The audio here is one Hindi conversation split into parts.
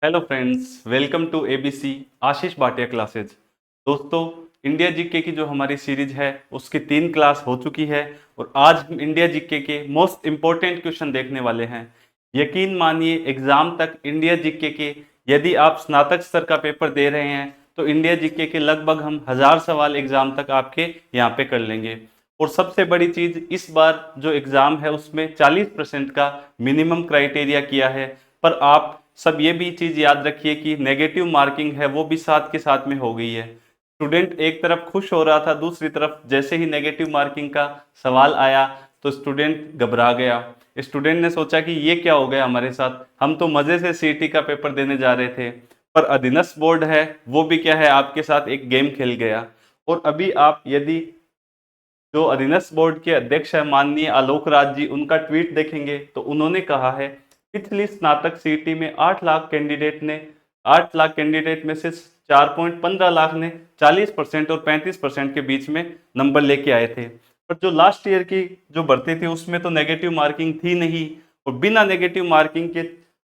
Hello friends, welcome to ABC Ashish Bhatia classes. दोस्तों, इंडिया जीके की जो हमारी सीरीज है उसकी 3 क्लास हो चुकी है और आज हम इंडिया जीके के मोस्ट इम्पोर्टेंट क्वेश्चन देखने वाले हैं। यकीन मानिए, एग्जाम तक इंडिया जीके के यदि आप स्नातक स्तर का पेपर दे रहे हैं तो इंडिया जीके के लगभग हम 1000 सवाल एग्जाम तक आपके यहाँ पे कर लेंगे। और सबसे बड़ी चीज, इस बार जो एग्जाम है उसमें 40% का मिनिमम क्राइटेरिया किया है। पर आप सब ये भी चीज याद रखिए कि नेगेटिव मार्किंग है वो भी साथ के साथ में हो गई है। स्टूडेंट एक तरफ खुश हो रहा था, दूसरी तरफ जैसे ही नेगेटिव मार्किंग का सवाल आया तो स्टूडेंट घबरा गया। स्टूडेंट ने सोचा कि ये क्या हो गया हमारे साथ, हम तो मजे से सीईटी का पेपर देने जा रहे थे। पर अधीनस्थ बोर्ड है वो भी क्या है, आपके साथ एक गेम खेल गया। और अभी आप यदि जो अधीनस्थ बोर्ड के अध्यक्ष है माननीय आलोक राज जी, उनका ट्वीट देखेंगे तो उन्होंने कहा है पिछली स्नातक सीटी में 8 लाख कैंडिडेट में से 4.15 लाख ने 40% और 35% के बीच में नंबर लेके आए थे। पर जो लास्ट ईयर की जो भर्ती थी उसमें तो नेगेटिव मार्किंग थी नहीं, और बिना नेगेटिव मार्किंग के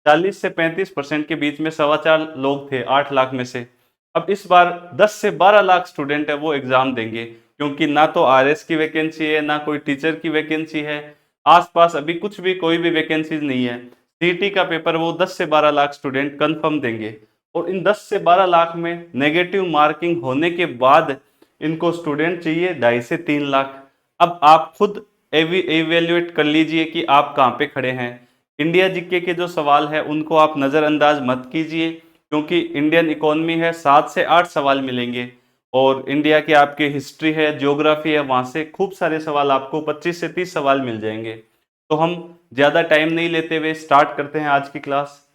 40 से 35% के बीच में 4.25 लोग थे 8 लाख में से। अब इस बार 10 से 12 लाख स्टूडेंट है वो एग्जाम देंगे, क्योंकि ना तो आरएस की वैकेंसी है ना कोई टीचर की वैकेंसी है। आसपास अभी कुछ भी कोई भी वैकेंसीज नहीं है। सीटी का पेपर वो 10 से 12 लाख स्टूडेंट कंफर्म देंगे। और इन 10 से 12 लाख में नेगेटिव मार्किंग होने के बाद इनको स्टूडेंट चाहिए 2.5 से 3 लाख। अब आप खुद एवेल्युएट कर लीजिए कि आप कहाँ पे खड़े हैं। इंडिया जीके के जो सवाल है उनको आप नज़रअंदाज मत कीजिए, क्योंकि इंडियन इकोनॉमी है 7 से 8 सवाल मिलेंगे। और इंडिया की आपकी हिस्ट्री है, ज्योग्राफी है, वहां से खूब सारे सवाल आपको 25 से 30 सवाल मिल जाएंगे। तो हम ज्यादा टाइम नहीं लेते हुए स्टार्ट करते हैं आज की क्लास।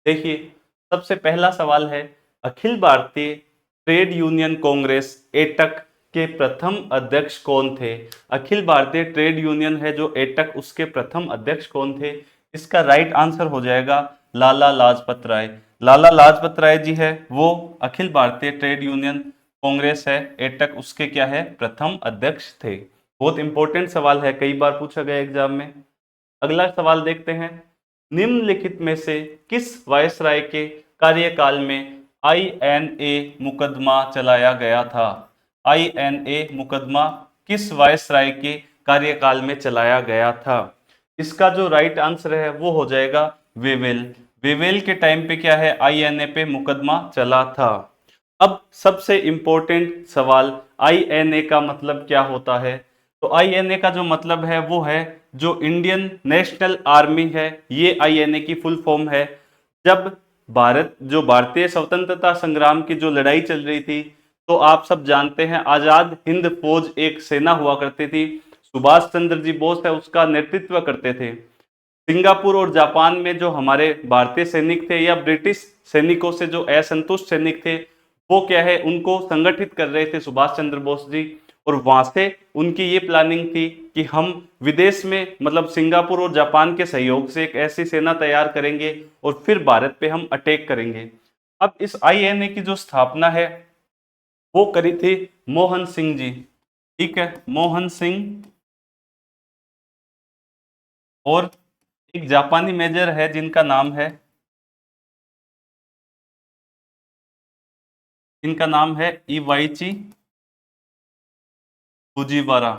देखिए, सबसे पहला सवाल है, अखिल भारतीय ट्रेड यूनियन कांग्रेस एटक के प्रथम अध्यक्ष कौन थे। अखिल भारतीय ट्रेड यूनियन है जो एटक, उसके प्रथम अध्यक्ष कौन थे। इसका राइट आंसर हो जाएगा लाला लाजपत राय। लाला लाजपत राय जी है वो अखिल भारतीय ट्रेड यूनियन कांग्रेस है एटक, उसके क्या है, प्रथम अध्यक्ष थे। बहुत इंपॉर्टेंट सवाल है, कई बार पूछा गया एग्जाम में। अगला सवाल देखते हैं, निम्नलिखित में से किस वायसराय के कार्यकाल में आईएनए मुकदमा चलाया गया था। आईएनए मुकदमा किस वायसराय के कार्यकाल में चलाया गया था। इसका जो राइट आंसर है वो हो जाएगा वेवेल। वेवेल के टाइम पे क्या है, आईएनए पे मुकदमा चला था। अब सबसे इंपॉर्टेंट सवाल, आईएनए का मतलब क्या होता है। तो आईएनए का जो मतलब है वो है जो इंडियन नेशनल आर्मी है, ये आईएनए की फुल फॉर्म है। जब भारतीय स्वतंत्रता संग्राम की जो लड़ाई चल रही थी, तो आप सब जानते हैं आजाद हिंद फौज एक सेना हुआ करती थी। सुभाष चंद्र जी बोस है उसका नेतृत्व करते थे। सिंगापुर और जापान में जो हमारे भारतीय सैनिक थे या ब्रिटिश सैनिकों से जो असंतुष्ट सैनिक थे, वो क्या है, उनको संगठित कर रहे थे सुभाष चंद्र बोस जी। और वहां से उनकी ये प्लानिंग थी कि हम विदेश में, मतलब सिंगापुर और जापान के सहयोग से एक ऐसी सेना तैयार करेंगे और फिर भारत पे हम अटैक करेंगे। अब इस आईएनए की जो स्थापना है वो करी थी मोहन सिंह जी। ठीक है, मोहन सिंह। और एक जापानी मेजर है जिनका नाम है इवाइची फुजीवारा।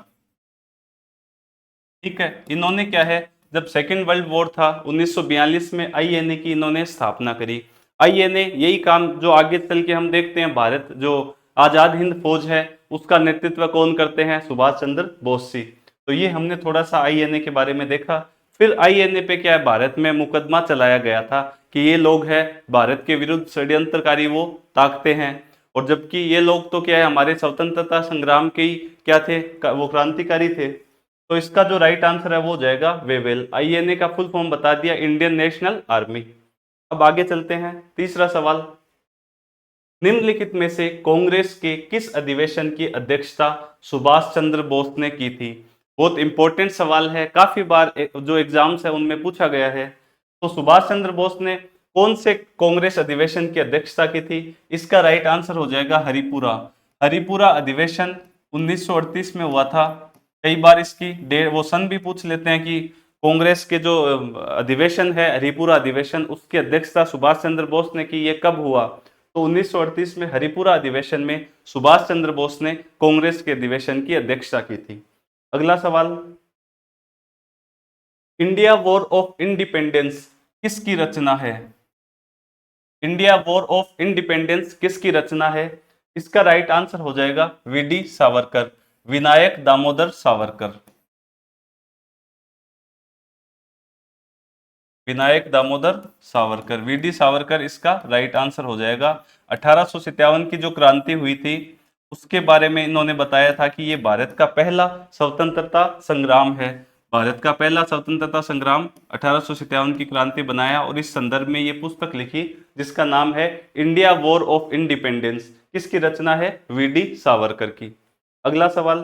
ठीक है, इन्होंने क्या है, जब सेकेंड वर्ल्ड वॉर था 1942 में आईएनए की इन्होंने स्थापना करी। आईएनए यही काम जो आगे चल के हम देखते हैं, भारत जो आजाद हिंद फौज है उसका नेतृत्व कौन करते हैं, सुभाष चंद्र बोस जी। तो ये हमने थोड़ा सा आईएनए के बारे में देखा। फिर आईएनए पे क्या है, भारत में मुकदमा चलाया गया था कि ये लोग है भारत के विरुद्ध षड्यंत्रकारी वो ताकते हैं। और जबकि ये लोग तो क्या है, हमारे स्वतंत्रता संग्राम के ही क्या थे, वो क्रांतिकारी थे। तो इसका जो राइट आंसर है वो हो जाएगा वेवेल। आईएनए का फुल फॉर्म बता दिया, इंडियन नेशनल आर्मी। अब आगे चलते हैं, तीसरा सवाल, निम्नलिखित में से कांग्रेस के किस अधिवेशन की अध्यक्षता सुभाष चंद्र बोस ने की थी। बहुत इंपॉर्टेंट सवाल है, काफी बार जो एग्जाम्स है उनमें पूछा गया है। तो सुभाष चंद्र बोस ने कौन से कांग्रेस अधिवेशन की अध्यक्षता की थी। इसका राइट आंसर हो जाएगा हरिपुरा। हरिपुरा अधिवेशन 1938 में हुआ था। कई बार इसकी डेट वो सन भी पूछ लेते हैं कि कांग्रेस के जो अधिवेशन है, हरिपुरा अधिवेशन, उसकी अध्यक्षता सुभाष चंद्र बोस ने की। ये कब हुआ? तो 1938 में हरिपुरा अधिवेशन में सुभाष चंद्र बोस ने कांग्रेस के अधिवेशन की अध्यक्षता की थी। अगला सवाल, इंडिया वॉर ऑफ इंडिपेंडेंस किसकी रचना है? इंडिया वॉर ऑफ इंडिपेंडेंस किसकी रचना है? इसका राइट आंसर हो जाएगा वीडी सावरकर, विनायक दामोदर सावरकर। विनायक दामोदर सावरकर, वीडी सावरकर इसका राइट आंसर हो जाएगा। 1857 की जो क्रांति हुई थी उसके बारे में इन्होंने बताया था कि ये भारत का पहला स्वतंत्रता संग्राम है। भारत का पहला स्वतंत्रता संग्राम 1857 की क्रांति बनाया, और इस संदर्भ में ये पुस्तक लिखी जिसका नाम है इंडिया वॉर ऑफ इंडिपेंडेंस। किसकी रचना है? वीडी सावरकर की। अगला सवाल,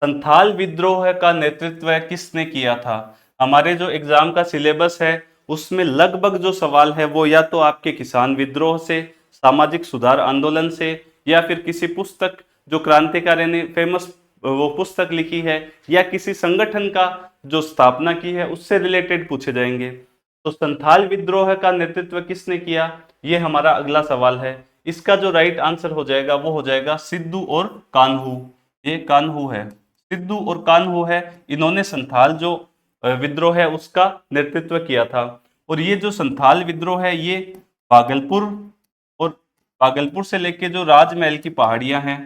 संथाल विद्रोह का नेतृत्व किसने किया था? हमारे जो एग्जाम का सिलेबस है उसमें लगभग जो सवाल है वो या तो आपके किसान विद्रोह से, सामाजिक सुधार आंदोलन से, या फिर किसी पुस्तक जो क्रांतिकारी ने फेमस वो पुस्तक लिखी है, या किसी संगठन का जो स्थापना की है उससे रिलेटेड पूछे जाएंगे। तो संथाल विद्रोह का नेतृत्व किसने किया, ये हमारा अगला सवाल है। इसका जो राइट आंसर हो जाएगा वो हो जाएगा सिद्धू और कान्हू। ये कान्हू है, सिद्धू और कान्हू है, इन्होंने संथाल जो विद्रोह है उसका नेतृत्व किया था। और ये जो संथाल विद्रोह है ये भागलपुर और भागलपुर से लेके जो राजमहल की पहाड़ियां हैं,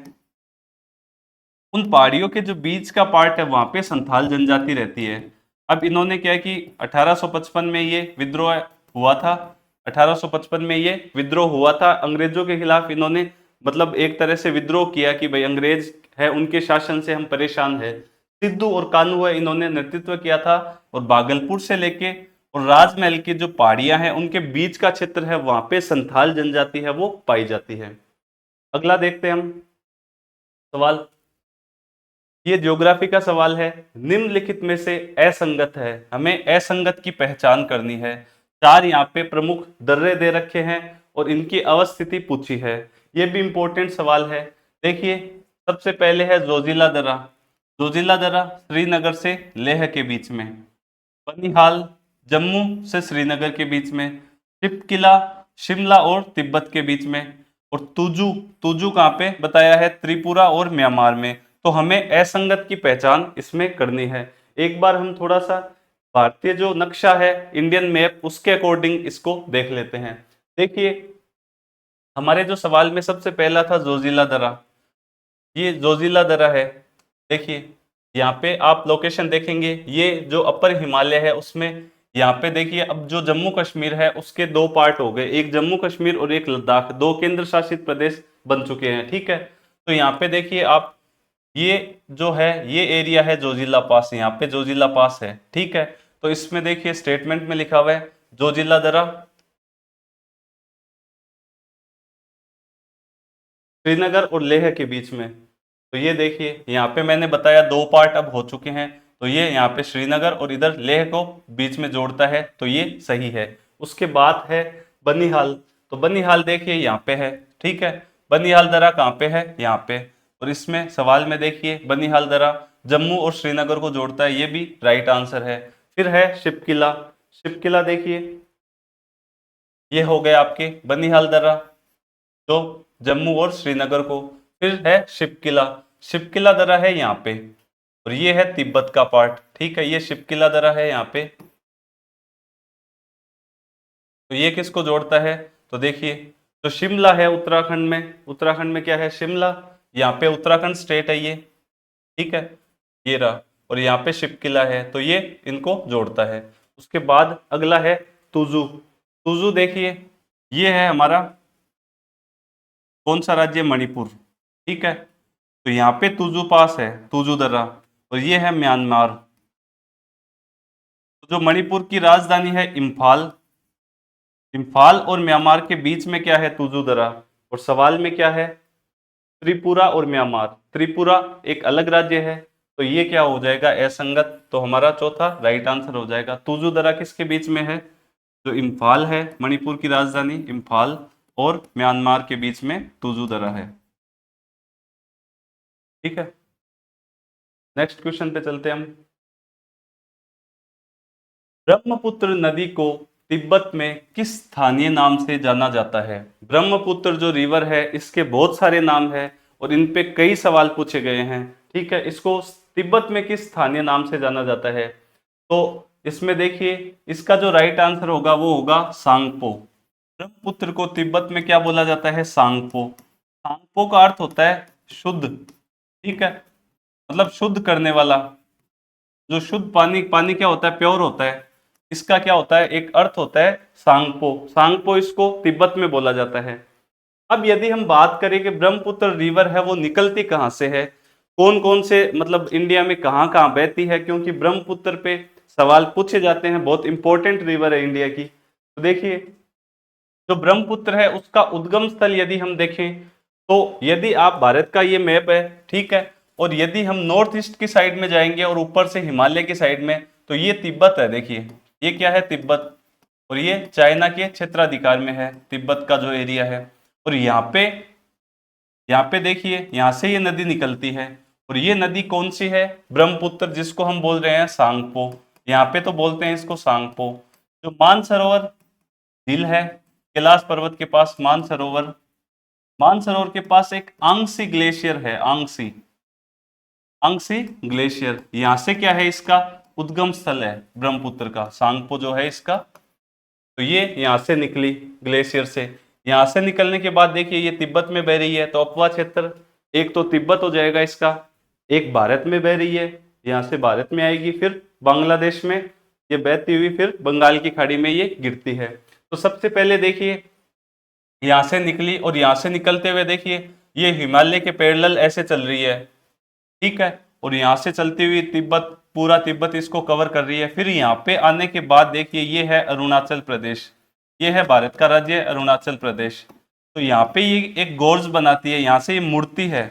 उन पहाड़ियों के जो बीच का पार्ट है वहां पे संथाल जनजाति रहती है। अब इन्होंने क्या कि 1855 में ये विद्रोह हुआ था। 1855 में ये विद्रोह हुआ था अंग्रेजों के खिलाफ। इन्होंने मतलब एक तरह से विद्रोह किया कि भाई अंग्रेज है, उनके शासन से हम परेशान है। सिद्धू और कान्हू है, इन्होंने नेतृत्व किया था। और भागलपुर से लेके और राजमहल की जो पहाड़ियां हैं उनके बीच का क्षेत्र है वहां पे संथाल जनजाति है वो पाई जाती है। अगला देखते हैं हम सवाल, ये ज्योग्राफी का सवाल है। निम्नलिखित में से असंगत है, हमें असंगत की पहचान करनी है। चार यहाँ पे प्रमुख दर्रे दे रखे हैं और इनकी अवस्थिति पूछी है। ये भी इंपॉर्टेंट सवाल है। देखिए सबसे पहले है जोजिला दर्रा। जोजिला दर्रा श्रीनगर से लेह के बीच में, बनिहाल जम्मू से श्रीनगर के बीच में, शिपकिला शिमला और तिब्बत के बीच में, और तुजू, तुजू कहाँ पे बताया है? त्रिपुरा और म्यांमार में। तो हमें असंगत की पहचान इसमें करनी है। एक बार हम थोड़ा सा भारतीय जो नक्शा है इंडियन मैप उसके अकॉर्डिंग इसको देख लेते हैं। देखिए हमारे जो सवाल में सबसे पहला था जोजिला दर्रा, ये जोजिला दर्रा है। देखिए यहाँ पे आप लोकेशन देखेंगे, ये जो अपर हिमालय है उसमें यहाँ पे देखिए, अब जो जम्मू कश्मीर है उसके दो पार्ट हो गए, एक जम्मू कश्मीर और एक लद्दाख, दो केंद्र शासित प्रदेश बन चुके हैं। ठीक है, तो यहाँ पे देखिए आप, ये जो है ये एरिया है जोजिला पास, यहाँ पे जोजिला पास है। ठीक है, तो इसमें देखिए स्टेटमेंट में लिखा हुआ है जोजिला दर्रा श्रीनगर और लेह के बीच में। तो ये देखिए यहाँ पे मैंने बताया दो पार्ट अब हो चुके हैं, तो ये यहाँ पे श्रीनगर और इधर लेह को बीच में जोड़ता है, तो ये सही है। उसके बाद है बनिहाल। तो बनिहाल देखिए यहाँ पे है। ठीक है, बनिहाल दर्रा कहाँ पे है? यहाँ पे। और इसमें सवाल में देखिए बनिहाल दर्रा जम्मू और श्रीनगर को जोड़ता है, ये भी राइट आंसर है। फिर है शिपकिला। शिपकिला देखिए ये हो गए आपके बनिहाल दर्रा जो जम्मू और श्रीनगर को। फिर है शिपकिला, शिपकिला दर्रा है यहाँ पे, और ये है तिब्बत का पार्ट। ठीक है, ये शिपकिला दर्रा है यहाँ पे। तो ये किसको जोड़ता है? तो देखिए जो शिमला है उत्तराखंड में, उत्तराखंड में क्या है? शिमला। यहाँ पे उत्तराखंड स्टेट है ये। ठीक है, ये रहा, और यहाँ पे शिपकिला है, तो ये इनको जोड़ता है। उसके बाद अगला है तुजू। तुजू देखिए ये है हमारा कौन सा राज्य? मणिपुर। ठीक है, तो यहाँ पे तुजू पास है, तुजू दर्रा, और ये है म्यांमार। तो जो मणिपुर की राजधानी है इम्फाल, इम्फाल और म्यांमार के बीच में क्या है? तुजू दर्रा। और सवाल में क्या है? त्रिपुरा और म्यांमार। त्रिपुरा एक अलग राज्य है, तो ये क्या हो जाएगा? असंगत। तो हमारा चौथा राइट आंसर हो जाएगा। तुजू दर्रा किसके बीच में है? जो इम्फाल है, मणिपुर की राजधानी इम्फाल, और म्यांमार के बीच में तुजू दर्रा है। ठीक है, नेक्स्ट क्वेश्चन पे चलते हैं हम। ब्रह्मपुत्र नदी को तिब्बत में किस स्थानीय नाम से जाना जाता है? ब्रह्मपुत्र जो रिवर है इसके बहुत सारे नाम है और इन पे कई सवाल पूछे गए हैं। ठीक है, इसको तिब्बत में किस स्थानीय नाम से जाना जाता है? तो इसमें देखिए, इसका जो राइट आंसर होगा वो होगा सांगपो। ब्रह्मपुत्र को तिब्बत में क्या बोला जाता है? सांगपो। सांगपो का अर्थ होता है शुद्ध। ठीक है, मतलब शुद्ध करने वाला। जो शुद्ध पानी, पानी क्या होता है? प्योर होता है। इसका क्या होता है? एक अर्थ होता है सांगपो। सांगपो इसको तिब्बत में बोला जाता है। अब यदि हम बात करें कि ब्रह्मपुत्र रिवर है वो निकलती कहाँ से है, कौन कौन से मतलब इंडिया में कहाँ कहाँ बहती है, क्योंकि ब्रह्मपुत्र पे सवाल पूछे जाते हैं, बहुत इंपॉर्टेंट रिवर है इंडिया की। तो देखिए, जो ब्रह्मपुत्र है उसका उद्गम स्थल यदि हम देखें, तो यदि आप भारत का ये मैप है, ठीक है, और यदि हम नॉर्थ ईस्ट की साइड में जाएंगे और ऊपर से हिमालय की साइड में, तो ये तिब्बत है। देखिए ये क्या है? तिब्बत। और ये चाइना के क्षेत्राधिकार में है, तिब्बत का जो एरिया है। और यहाँ पे देखिए, यहाँ से ये नदी निकलती है और ये नदी कौन सी है? ब्रह्मपुत्र, जिसको हम बोल रहे हैं सांगपो। यहाँ पे तो बोलते हैं इसको सांगपो। जो मानसरोवर झील है कैलाश पर्वत के पास, मानसरोवर, मानसरोवर के पास एक आंगसी ग्लेशियर है। आंगसी, आंगसी ग्लेशियर, यहां से क्या है? इसका उद्गम स्थल है ब्रह्मपुत्र का, सांगपो जो है इसका। तो ये यहां से निकली ग्लेशियर से। यहां से निकलने के बाद देखिए ये तिब्बत में बह रही है, तो अपवा क्षेत्र एक तो तिब्बत हो जाएगा इसका, एक भारत में बह रही है, यहां से भारत में आएगी, फिर बांग्लादेश में ये बहती हुई फिर बंगाल की खाड़ी में ये गिरती है। तो सबसे पहले देखिए यहां से निकली और यहां से निकलते हुए देखिए ये हिमालय के पैरेलल ऐसे चल रही है। ठीक है, और यहां से चलती हुई तिब्बत, पूरा तिब्बत इसको कवर कर रही है। फिर यहाँ पे आने के बाद देखिए ये है अरुणाचल प्रदेश, ये है भारत का राज्य अरुणाचल प्रदेश। तो यहाँ पे ये एक गोर्ज बनाती है, यहाँ से ये मुड़ती है,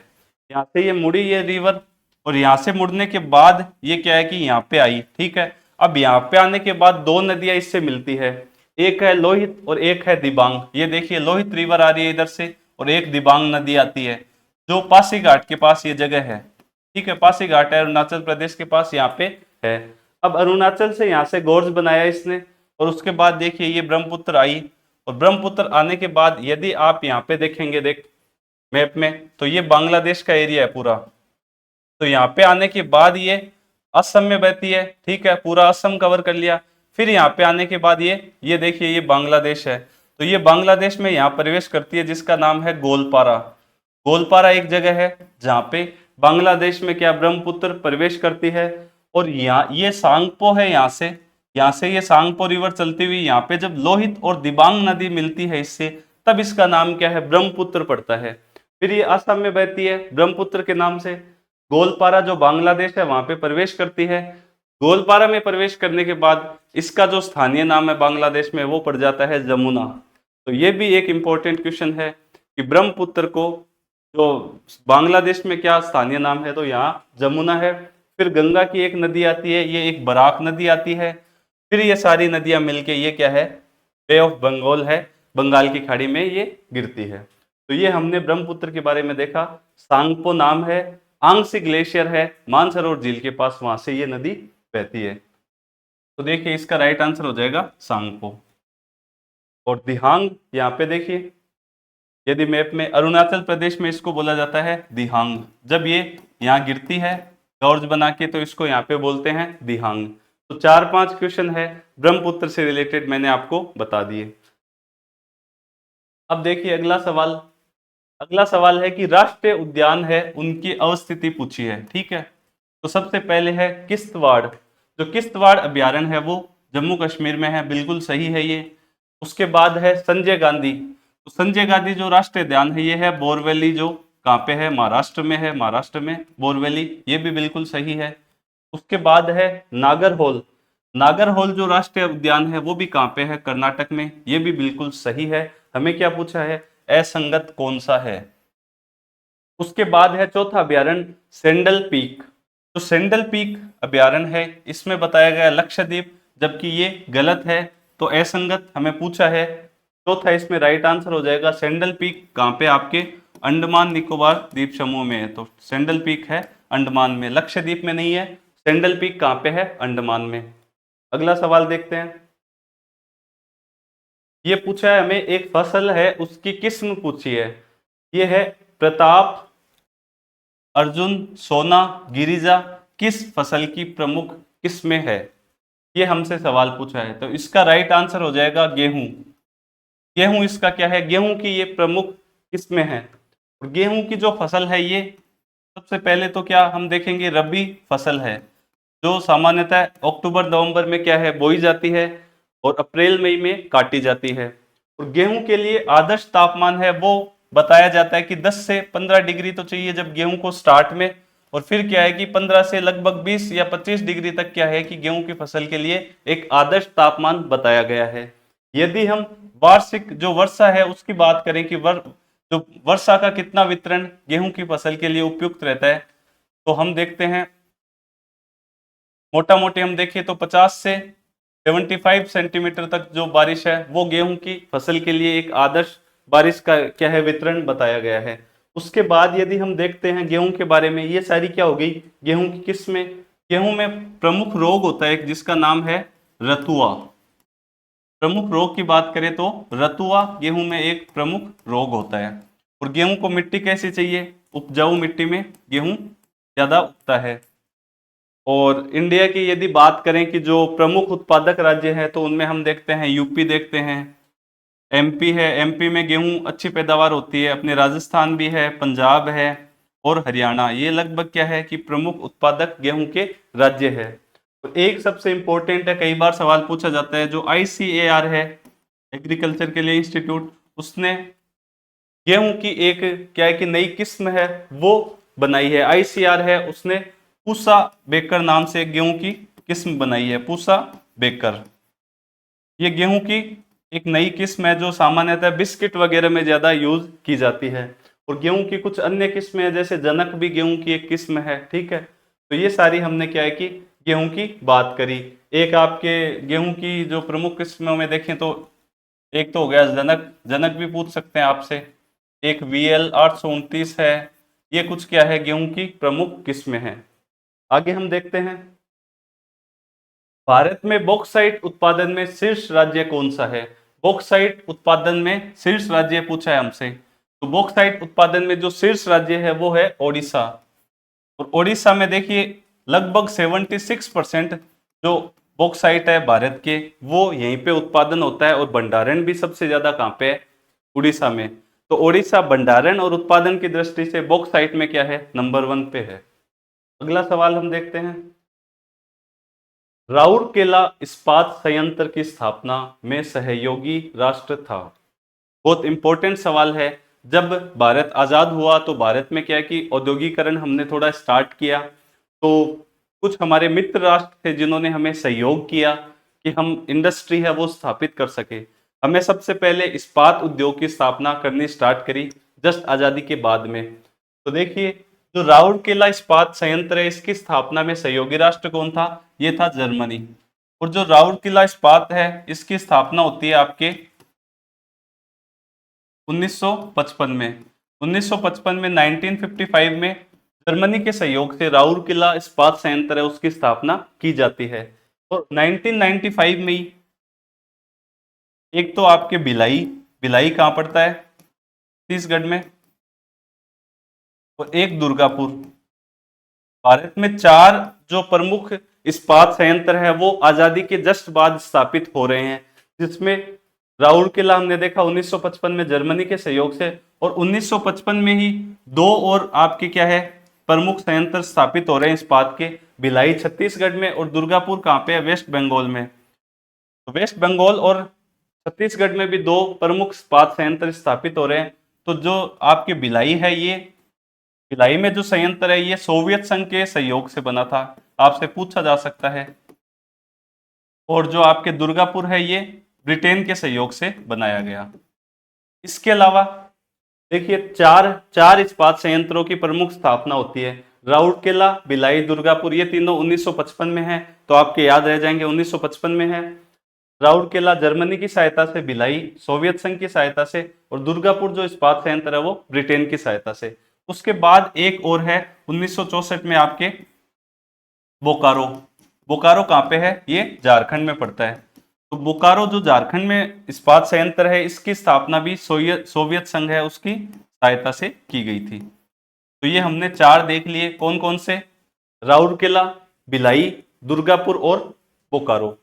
यहाँ से ये मुड़ी ये रिवर, और यहाँ से मुड़ने के बाद ये क्या है कि यहाँ पे आई। ठीक है, अब यहाँ पे आने के बाद दो नदियां इससे मिलती है, एक है लोहित और एक है दिबांग। ये देखिए लोहित रिवर आ रही है इधर से और एक दिबांग नदी आती है, जो पासीघाट के पास ये जगह है। ठीक है, पासीघाट है अरुणाचल प्रदेश के पास, यहाँ पे है। अब अरुणाचल से यहाँ से गोर्ज बनाया इसने, और उसके बाद देखिए ये ब्रह्मपुत्र आई, और ब्रह्मपुत्र आने के बाद यदि आप यहाँ पे देखेंगे, देख मैप में, तो ये बांग्लादेश का एरिया है पूरा। तो यहाँ पे आने के बाद ये असम में बहती है। ठीक है, पूरा असम कवर कर लिया। फिर यहाँ पे आने के बाद ये देखिए ये बांग्लादेश है। तो ये बांग्लादेश में यहाँ प्रवेश करती है, जिसका नाम है गोलपारा। गोलपारा एक जगह है जहाँ पे बांग्लादेश में क्या ब्रह्मपुत्र प्रवेश करती है। और यहाँ ये सांगपो है, यहाँ से ये सांगपो रिवर चलती हुई यहाँ पे जब लोहित और दिबांग नदी मिलती है इससे, तब इसका नाम क्या है? ब्रह्मपुत्र पड़ता है। फिर ये असम में बहती है ब्रह्मपुत्र के नाम से। गोलपारा जो बांग्लादेश है वहां पे प्रवेश करती है। गोलपारा में प्रवेश करने के बाद इसका जो स्थानीय नाम है बांग्लादेश में वो पड़ जाता है जमुना। तो ये भी एक इंपॉर्टेंट क्वेश्चन है कि ब्रह्मपुत्र को जो बांग्लादेश में क्या स्थानीय नाम है, तो यहाँ जमुना है। फिर गंगा की एक नदी आती है, ये एक बराक नदी आती है। फिर ये सारी नदियां मिलके ये क्या है? बे ऑफ बंगाल है, बंगाल की खाड़ी में ये गिरती है। तो ये हमने ब्रह्मपुत्र के बारे में देखा। सांगपो नाम है, आंगसी ग्लेशियर है, मानसरोवर झील के पास, वहां से ये नदी बहती है। तो देखिए इसका राइट आंसर हो जाएगा सांगपो। और दिहांग यहाँ पे देखिए, यदि मैप में अरुणाचल प्रदेश में इसको बोला जाता है दिहांग। जब ये यहाँ गिरती है गॉर्ज बना के, तो इसको यहाँ पे बोलते हैं दिहांग। तो 4-5 क्वेश्चन है ब्रह्मपुत्र से रिलेटेड मैंने आपको बता दिए। अब देखिए अगला सवाल, अगला सवाल है कि राष्ट्रीय उद्यान है उनकी अवस्थिति पूछी है। ठीक है, तो सबसे पहले है किश्तवाड़। जो किश्तवाड़ अभ्यारण्य है वो जम्मू कश्मीर में है, बिल्कुल सही है ये। उसके बाद है संजय गांधी। तो संजय गांधी जो राष्ट्रीय उद्यान है ये है बोरवैली, जो कहाँ पे है? महाराष्ट्र में है, महाराष्ट्र में बोरवैली, ये भी बिल्कुल सही है। उसके बाद है नागरहोल। नागरहोल जो राष्ट्रीय उद्यान है वो भी कहाँ पे है? कर्नाटक में, ये भी बिल्कुल सही है। हमें क्या पूछा है? असंगत कौन सा है। उसके बाद है चौथा अभ्यारण्य सेंडल पीक। तो सेंडल पीक अभ्यारण्य है, इसमें बताया गया लक्षद्वीप, जबकि ये गलत है। तो असंगत हमें पूछा है। चौथा इसमें राइट आंसर हो जाएगा सेंडल पीक। कहाँ पे? आपके अंडमान निकोबार द्वीप समूह में है। तो सेंडल पीक है अंडमान में, लक्षद्वीप में नहीं है। सेंडल पीक कहाँ पे है? अंडमान में। अगला सवाल देखते हैं। ये पूछा है हमें, एक फसल है उसकी किस्म पूछी है। ये है प्रताप, अर्जुन, सोना, गिरिजा, किस फसल की प्रमुख किस्में है? ये हमसे सवाल पूछा है, तो इसका राइट आंसर हो जाएगा गेहूं। गेहूं इसका क्या है, गेहूं की ये प्रमुख किस्में हैं। और गेहूं की जो फसल है ये सबसे पहले तो क्या हम देखेंगे, रबी फसल है, जो सामान्यतः अक्टूबर नवंबर में क्या है बोई जाती है और अप्रैल मई में काटी जाती है। और गेहूं के लिए आदर्श तापमान है वो बताया जाता है कि 10 से 15 डिग्री तो चाहिए जब गेहूं को स्टार्ट में, और फिर क्या है कि 15 से लगभग 20 या 25 डिग्री तक क्या है कि गेहूं की फसल के लिए एक आदर्श तापमान बताया गया है। यदि हम वार्षिक जो वर्षा है उसकी बात करें कि जो वर्षा का कितना वितरण गेहूं की फसल के लिए उपयुक्त रहता है, तो हम देखते हैं मोटा मोटी हम देखें तो 50 से 75 सेंटीमीटर तक जो बारिश है वो गेहूं की फसल के लिए एक आदर्श बारिश का क्या है वितरण बताया गया है। उसके बाद यदि हम देखते हैं गेहूं के बारे में, ये सारी क्या हो गई गेहूं की किस्में। गेहूं में प्रमुख रोग होता है जिसका नाम है रतुआ। प्रमुख रोग की बात करें तो रतुआ गेहूं में एक प्रमुख रोग होता है। और गेहूं को मिट्टी कैसी चाहिए, उपजाऊ मिट्टी में गेहूं ज्यादा उगता है। और इंडिया की यदि बात करें कि जो प्रमुख उत्पादक राज्य है तो उनमें हम देखते हैं यूपी देखते हैं, एमपी है, एमपी में गेहूं अच्छी पैदावार होती है, अपने राजस्थान भी है, पंजाब है और हरियाणा, ये लगभग क्या है कि प्रमुख उत्पादक गेहूं के राज्य है। तो एक सबसे इंपॉर्टेंट है, कई बार सवाल पूछा जाता है, जो ICAR है एग्रीकल्चर के लिए इंस्टीट्यूट, उसने गेहूं की एक क्या है कि नई किस्म है वो बनाई है। ICAR है उसने पूसा बेकर नाम से गेहूं की किस्म बनाई है, पूसा बेकर। ये गेहूं की एक नई किस्म है जो सामान्यतः बिस्किट वगैरह में ज्यादा यूज की जाती है। और गेहूं की कुछ अन्य किस्में हैं, जैसे जनक भी गेहूं की एक किस्म है, ठीक है। तो ये सारी हमने क्या है कि गेहूं की बात करी। एक आपके गेहूं की जो प्रमुख किस्मों में देखें तो एक तो हो गया जनक, जनक भी पूछ सकते हैं आपसे। एक VL 829 है। ये कुछ क्या है गेहूं की प्रमुख किस्में हैं। आगे हम देखते हैं, भारत में बॉक्साइट उत्पादन में शीर्ष राज्य कौन सा है? बॉक्साइट उत्पादन में शीर्ष राज्य पूछा है हमसे, तो बॉक्साइट उत्पादन में जो शीर्ष राज्य है वो है ओडिशा। और ओडिशा में देखिए लगभग 76% जो बॉक्साइट है भारत के वो यहीं पे उत्पादन होता है, और भंडारण भी सबसे ज्यादा कहाँ पे है, उड़ीसा में। तो ओडिशा भंडारण और उत्पादन की दृष्टि से बॉक्साइट में क्या है, नंबर 1 पे है। अगला सवाल हम देखते हैं, राउरकेला इस्पात संयंत्र की स्थापना में सहयोगी राष्ट्र था। बहुत इंपॉर्टेंट सवाल है। जब भारत आजाद हुआ तो भारत में क्या है कि औद्योगिकरण हमने थोड़ा स्टार्ट किया, तो कुछ हमारे मित्र राष्ट्र थे जिन्होंने हमें सहयोग किया कि हम इंडस्ट्री है वो स्थापित कर सके। हमें सबसे पहले इस्पात उद्योग की स्थापना करनी स्टार्ट करी जस्ट आजादी के बाद में। तो देखिए जो राउरकेला इस्पात संयंत्र है इसकी स्थापना में सहयोगी राष्ट्र कौन था, ये था जर्मनी। और जो राउरकेला इस्पात है इसकी स्थापना होती है आपके 1955 में। 1955 में 1955 में जर्मनी के सहयोग से राउरकेला इस्पात संयंत्र है उसकी स्थापना की जाती है। और 1995 में ही एक तो आपके भिलाई, भिलाई कहाँ पड़ता है, छत्तीसगढ़ में, और एक दुर्गापुर। भारत में 4 जो प्रमुख इस्पात संयंत्र है वो आजादी के जस्ट बाद स्थापित हो रहे हैं, जिसमें राउरकेला हमने देखा 1955 में जर्मनी के सहयोग से, और 1955 में ही 2 और आपके क्या है प्रमुख संयंत्र स्थापित हो रहे हैं इस्पात के, भिलाई छत्तीसगढ़ में और दुर्गापुर कहाँ पे है, वेस्ट बंगाल में। तो वेस्ट बंगाल और छत्तीसगढ़ में भी 2 प्रमुख इस्पात संयंत्र स्थापित हो रहे हैं। तो जो आपके भिलाई है, ये भिलाई में जो संयंत्र है ये सोवियत संघ के सहयोग से बना था, आपसे पूछा जा सकता है। और जो आपके दुर्गापुर है ये ब्रिटेन के सहयोग से बनाया गया। इसके अलावा देखिए चार इस्पात संयंत्रों की प्रमुख स्थापना होती है, राउरकेला, भिलाई, दुर्गापुर, ये तीनों 1955 में है, तो आपके याद रह जाएंगे 1955 में है। राउरकेला जर्मनी की सहायता से, भिलाई सोवियत संघ की सहायता से, और दुर्गापुर जो इस्पात संयंत्र है वो ब्रिटेन की सहायता से। उसके बाद एक और है 1964 में आपके बोकारो। बोकारो कहाँ पे है? ये झारखंड में पड़ता है। तो बोकारो जो झारखंड में इस्पात संयंत्र है, इसकी स्थापना भी सोवियत संघ है उसकी सहायता से की गई थी। तो ये हमने 4 देख लिए, कौन कौन से? राउरकेला, भिलाई, दुर्गापुर और बोकारो।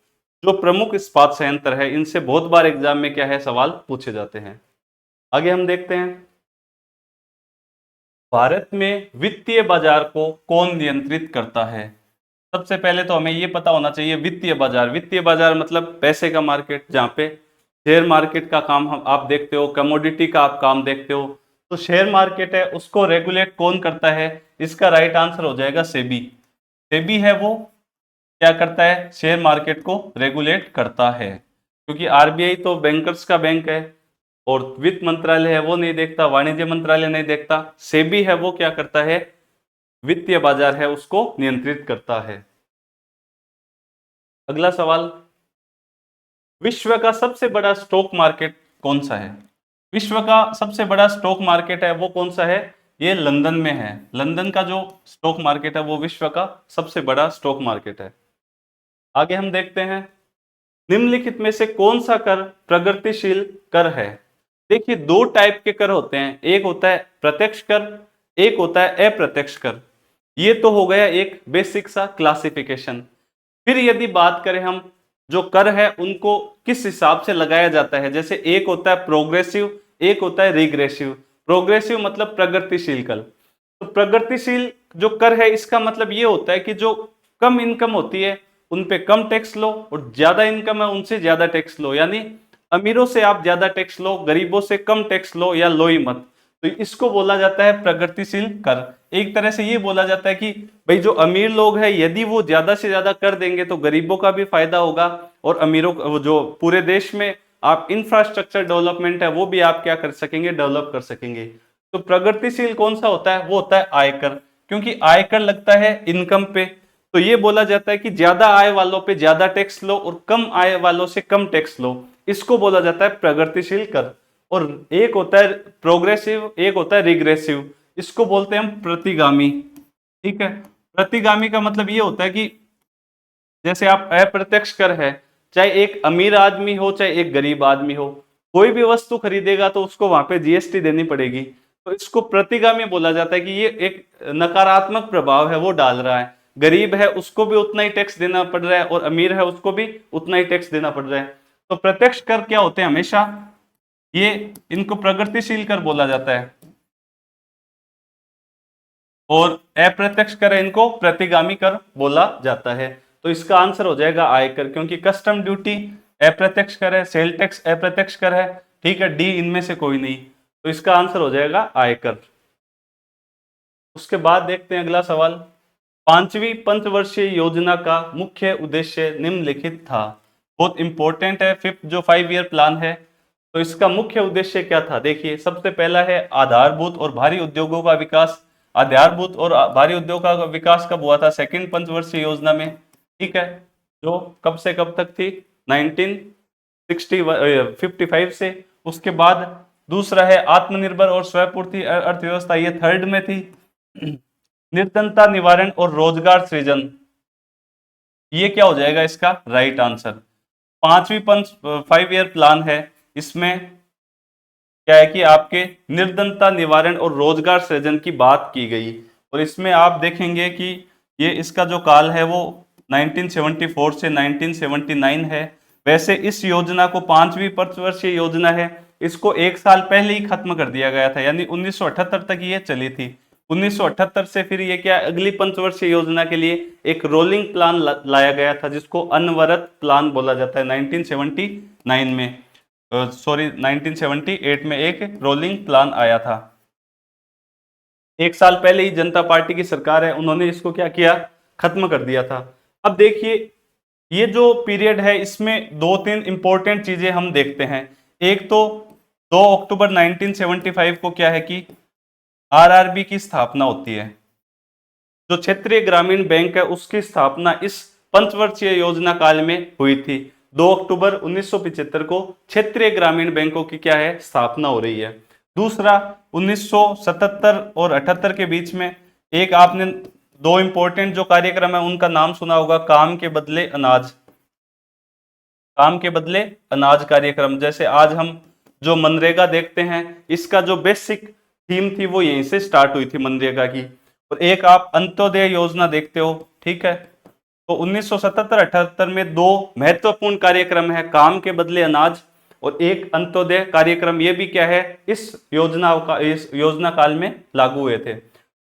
जो प्रमुख इस्पात संयंत्र है, इनसे बहुत बार एग्जाम में क्या है, सवाल पूछे जाते हैं। आगे हम देखते हैं, भारत में वित्तीय बाजार को कौन नियंत्रित करता है? सबसे पहले तो हमें यह पता होना चाहिए, वित्तीय बाजार, वित्तीय बाजार मतलब पैसे का मार्केट, जहां पे शेयर मार्केट का काम हम आप देखते हो, कमोडिटी का आप काम देखते हो। तो शेयर मार्केट है, उसको रेगुलेट कौन करता है? इसका राइट आंसर हो जाएगा सेबी। सेबी है वो क्या करता है? शेयर मार्केट को रेगुलेट करता है। क्योंकि आरबीआई तो बैंकर्स का बैंक है और वित्त मंत्रालय है वो नहीं देखता, वाणिज्य मंत्रालय नहीं देखता। सेबी है वो क्या करता है? वित्तीय बाजार है उसको नियंत्रित करता है। अगला सवाल, विश्व का सबसे बड़ा स्टॉक मार्केट कौन सा है? विश्व का सबसे बड़ा स्टॉक मार्केट है वो कौन सा है? ये लंदन में है। लंदन का जो स्टॉक मार्केट है वो विश्व का सबसे बड़ा स्टॉक मार्केट है। आगे हम देखते हैं, निम्नलिखित में से कौन सा कर प्रगतिशील कर है? देखिए, 2 टाइप के कर होते हैं, एक होता है प्रत्यक्ष कर, एक होता है अप्रत्यक्ष कर। ये तो हो गया एक बेसिक सा क्लासिफिकेशन। फिर यदि बात करें हम, जो कर है उनको किस हिसाब से लगाया जाता है, जैसे एक होता है प्रोग्रेसिव, एक होता है रिग्रेसिव। प्रोग्रेसिव मतलब प्रगतिशील कर। तो प्रगतिशील जो कर है, इसका मतलब ये होता है कि जो कम इनकम होती है उन पे कम टैक्स लो, और ज्यादा इनकम है उनसे ज्यादा टैक्स लो। यानी अमीरों से आप ज्यादा टैक्स लो, गरीबों से कम टैक्स लो, या लो ही मत। तो इसको बोला जाता है प्रगतिशील कर। एक तरह से ये बोला जाता है कि भाई जो अमीर लोग हैं, यदि वो ज्यादा से ज्यादा कर देंगे तो गरीबों का भी फायदा होगा, और अमीरों जो पूरे देश में आप इंफ्रास्ट्रक्चर डेवलपमेंट है वो भी आप क्या कर सकेंगे, डेवलप कर सकेंगे। तो प्रगतिशील कौन सा होता है? वो होता है आयकर, क्योंकि आयकर लगता है इनकम पे। तो ये बोला जाता है कि ज्यादा आय वालों पे ज्यादा टैक्स लो और कम आय वालों से कम टैक्स लो, इसको बोला जाता है प्रगतिशील कर। और एक होता है प्रोग्रेसिव, एक होता है रिग्रेसिव, इसको बोलते हैं हम प्रतिगामी। ठीक है, प्रतिगामी का मतलब ये होता है कि जैसे आप अप्रत्यक्ष कर है, चाहे एक अमीर आदमी हो चाहे एक गरीब आदमी हो, कोई भी वस्तु खरीदेगा तो उसको वहां पे जीएसटी देनी पड़ेगी। तो इसको प्रतिगामी बोला जाता है कि ये एक नकारात्मक प्रभाव है वो डाल रहा है। गरीब है उसको भी उतना ही टैक्स देना पड़ रहा है, और अमीर है उसको भी उतना ही टैक्स देना पड़ रहा है। तो प्रत्यक्ष कर क्या होते हैं? हमेशा ये इनको प्रगतिशील कर बोला जाता है, और अप्रत्यक्ष कर इनको प्रतिगामी कर बोला जाता है। तो इसका आंसर हो जाएगा आयकर, क्योंकि कस्टम ड्यूटी अप्रत्यक्ष कर है, सेल टैक्स अप्रत्यक्ष कर है। ठीक है, डी इनमें से कोई नहीं, तो इसका आंसर हो जाएगा आयकर। उसके बाद देखते हैं अगला सवाल, 5वीं पंचवर्षीय योजना का मुख्य उद्देश्य निम्नलिखित था। बहुत इंपॉर्टेंट है, फिफ्थ जो 5 ईयर प्लान है, तो इसका मुख्य उद्देश्य क्या था? देखिए, सबसे पहला है आधारभूत और भारी उद्योगों का विकास। आधारभूत और भारी उद्योग का विकास कब हुआ था? सेकंड पंचवर्षीय योजना में। ठीक है, जो कब से कब तक थी? 1955 से। उसके बाद दूसरा है आत्मनिर्भर और स्वपूर्ति अर्थव्यवस्था, ये थर्ड में थी। निर्धनता निवारण और रोजगार सृजन, ये क्या हो जाएगा इसका राइट आंसर? 5वीं पंच 5 ईयर प्लान है, इसमें क्या है कि आपके निर्धनता निवारण और रोजगार सृजन की बात की गई। और इसमें आप देखेंगे कि ये इसका जो काल है वो 1974 से 1979 है। वैसे इस योजना को 5वीं पंचवर्षीय योजना है, इसको 1 साल पहले ही खत्म कर दिया गया था, यानी 1978 तक ये चली थी। 1978 से फिर ये क्या, अगली पंचवर्षीय योजना के लिए एक रोलिंग प्लान लाया गया था, जिसको अनवरत प्लान बोला जाता है। 1979 में, सॉरी 1978 में एक रोलिंग प्लान आया था। 1 साल पहले ही जनता पार्टी की सरकार है, उन्होंने इसको क्या किया, खत्म कर दिया था। अब देखिए, ये जो पीरियड है इसमें 2-3 इंपॉर्टेंट चीजें हम देखते हैं। एक तो 2 अक्टूबर 1975 को क्या है कि आरआरबी की स्थापना होती है। जो क्षेत्रीय ग्रामीण बैंक है उसकी स्थापना इस पंचवर्षीय योजना काल में हुई थी। 2 अक्टूबर 1975 को क्षेत्रीय ग्रामीण बैंकों की क्या है, स्थापना हो रही है। दूसरा, 1977 और 78 के बीच में एक आपने दो इंपॉर्टेंट जो कार्यक्रम है उनका नाम सुना होगा, काम के बदले अनाज, काम के बदले अनाज कार्यक्रम। जैसे आज हम जो मनरेगा देखते हैं, इसका जो बेसिक थीम थी वो यहीं से स्टार्ट हुई थी मनरेगा की। और एक आप अंत्योदय योजना देखते हो, ठीक है। तो 1977-78 में दो महत्वपूर्ण कार्यक्रम है, काम के बदले अनाज और एक अंत्योदय कार्यक्रम। ये भी क्या है, इस योजना काल में लागू हुए थे।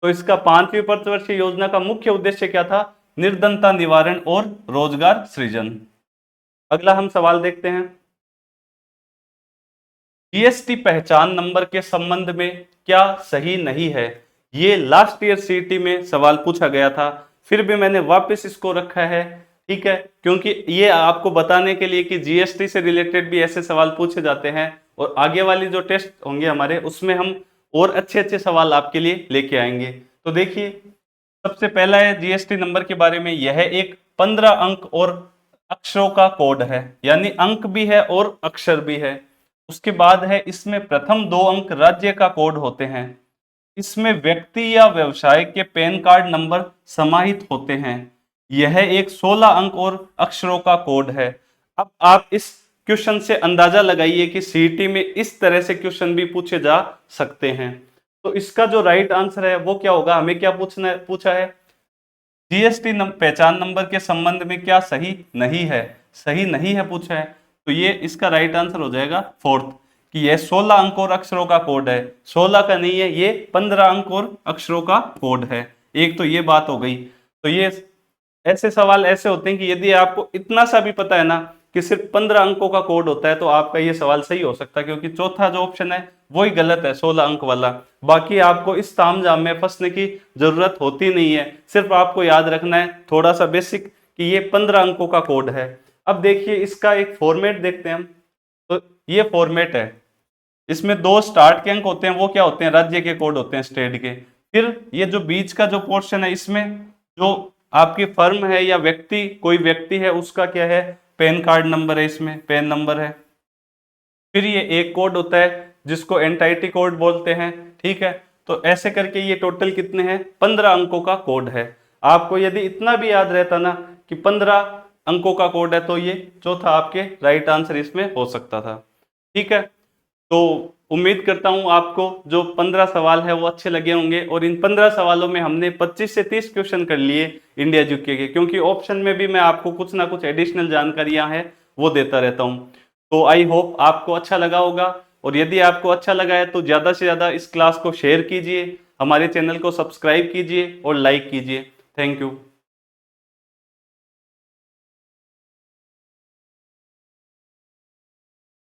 तो इसका 5वीं पंचवर्षीय योजना का मुख्य उद्देश्य क्या था, निर्धनता निवारण और रोजगार सृजन। अगला हम सवाल देखते हैं, जीएसटी पहचान नंबर के संबंध में क्या सही नहीं है। ये लास्ट ईयर सीटी में सवाल पूछा गया था, फिर भी मैंने वापस इसको रखा है, ठीक है, क्योंकि ये आपको बताने के लिए कि जीएसटी से रिलेटेड भी ऐसे सवाल पूछे जाते हैं और आगे वाली जो टेस्ट होंगे हमारे उसमें हम और अच्छे अच्छे सवाल आपके लिए लेके आएंगे। तो देखिए, सबसे पहला है जीएसटी नंबर के बारे में, यह एक 15 अंक और अक्षरों का कोड है, यानी अंक भी है और अक्षर भी है। उसके बाद है, इसमें प्रथम 2 अंक राज्य का कोड होते हैं। इसमें व्यक्ति या व्यवसाय के पैन कार्ड नंबर समाहित होते हैं। यह एक 16 अंक और अक्षरों का कोड है। अब आप इस क्वेश्चन से अंदाजा लगाइए कि सीईटी में इस तरह से क्वेश्चन भी पूछे जा सकते हैं। तो इसका जो राइट आंसर है वो क्या होगा, हमें क्या पूछा है, जीएसटी पहचान नंबर के संबंध में क्या सही नहीं है, सही नहीं है पूछा है। तो ये इसका राइट आंसर हो जाएगा फोर्थ, कि यह 16 अंक और अक्षरों का कोड है, 16 का नहीं है, ये 15 अंक और अक्षरों का कोड है। एक तो ये बात हो गई। तो ये ऐसे सवाल ऐसे होते हैं कि यदि आपको इतना सा भी पता है ना कि सिर्फ 15 अंकों का कोड होता है, तो आपका ये सवाल सही हो सकता है, क्योंकि चौथा जो ऑप्शन है वही गलत है, 16 अंक वाला। बाकी आपको इस तामझाम में फंसने की जरूरत होती नहीं है, सिर्फ आपको याद रखना है थोड़ा सा बेसिक कि ये 15 अंकों का कोड है। अब देखिए, इसका एक फॉर्मेट देखते हैं हम। तो ये फॉर्मेट है, इसमें 2 स्टार्ट के अंक होते हैं, वो क्या होते हैं, राज्य के कोड होते हैं, स्टेट के। फिर ये जो बीच का जो पोर्शन है, इसमें जो आपकी फर्म है या व्यक्ति, कोई व्यक्ति है, उसका क्या है, पैन कार्ड नंबर है, इसमें पैन नंबर है। फिर ये एक कोड होता है जिसको एंटाइटी कोड बोलते हैं, ठीक है। तो ऐसे करके ये टोटल कितने हैं, 15 अंकों का कोड है। आपको यदि इतना भी याद रहता ना कि 15 अंकों का कोड है, तो ये चौथा आपके राइट आंसर इसमें हो सकता था, ठीक है। तो उम्मीद करता हूं आपको जो 15 सवाल है वो अच्छे लगे होंगे, और इन 15 सवालों में हमने 25 से 30 क्वेश्चन कर लिए इंडिया जीके के, क्योंकि ऑप्शन में भी मैं आपको कुछ ना कुछ एडिशनल जानकारियां हैं वो देता रहता हूं। तो आई होप आपको अच्छा लगा होगा, और यदि आपको अच्छा लगा है तो ज़्यादा से ज़्यादा इस क्लास को शेयर कीजिए, हमारे चैनल को सब्सक्राइब कीजिए और लाइक कीजिए। Thank you.